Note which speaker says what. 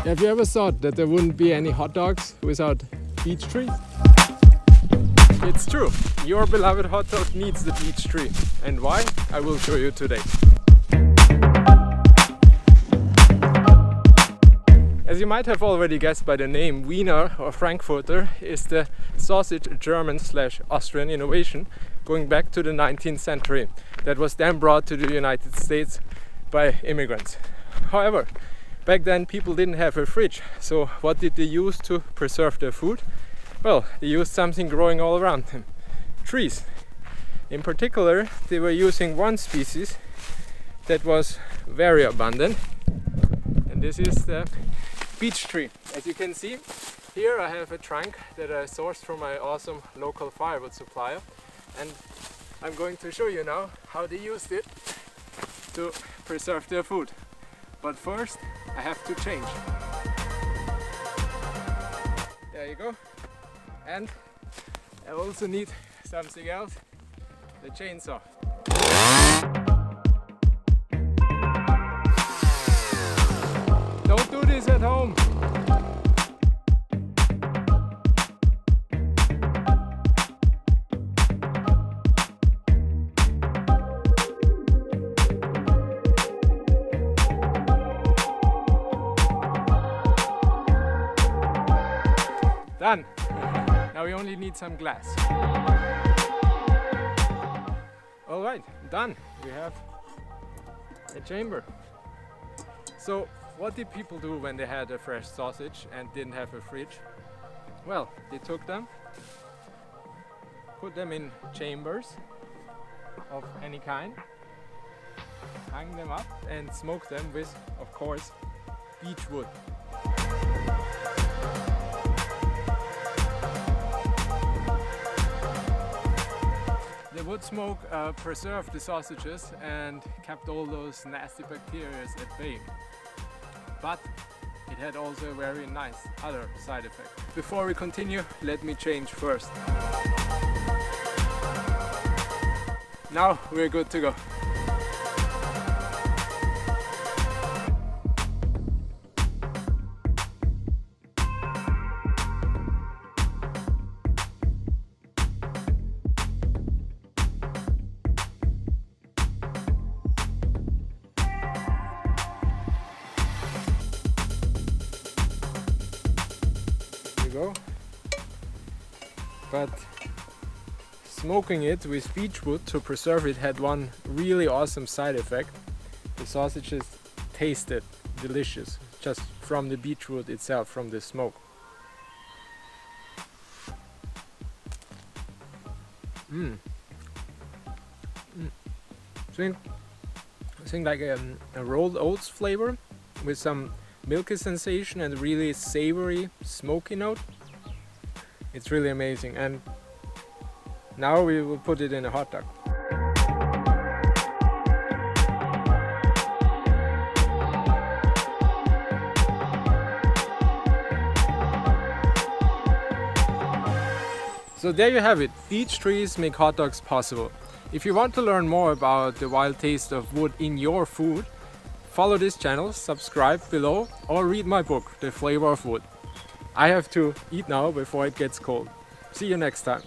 Speaker 1: Have you ever thought that there wouldn't be any hot dogs without beech trees? It's true. Your beloved hot dog needs the beech tree. And why? I will show you today. As you might have already guessed by the name, Wiener or Frankfurter is the sausage German/Austrian innovation going back to the 19th century that was then brought to the United States by immigrants. However, back then people didn't have a fridge, so what did they use to preserve their food? Well, they used something growing all around them. Trees. In particular, they were using one species that was very abundant, and this is the beech tree. As you can see, here I have a trunk that I sourced from my awesome local firewood supplier, and I'm going to show you now how they used it to preserve their food. But first, I have to change. There you go. And I also need something else, the chainsaw. Don't do this at home. Done. Now we only need some glass. All right, done. We have a chamber. So what did people do when they had a fresh sausage and didn't have a fridge? Well, they took them, put them in chambers of any kind, hung them up and smoked them with, of course, beech wood. The wood smoke preserved the sausages and kept all those nasty bacteria at bay. But it had also a very nice other side effect. Before we continue, let me change first. Now we're good to go. Go. But smoking it with beech wood to preserve it had one really awesome side effect. The sausages tasted delicious just from the beech wood itself, from the smoke. Think like a rolled oats flavor with some milky sensation and really savory, smoky note. It's really amazing. And now we will put it in a hot dog. So there you have it. Beech trees make hot dogs possible. If you want to learn more about the wild taste of wood in your food, follow this channel, subscribe below, or read my book, The Flavor of Wood. I have to eat now before it gets cold. See you next time.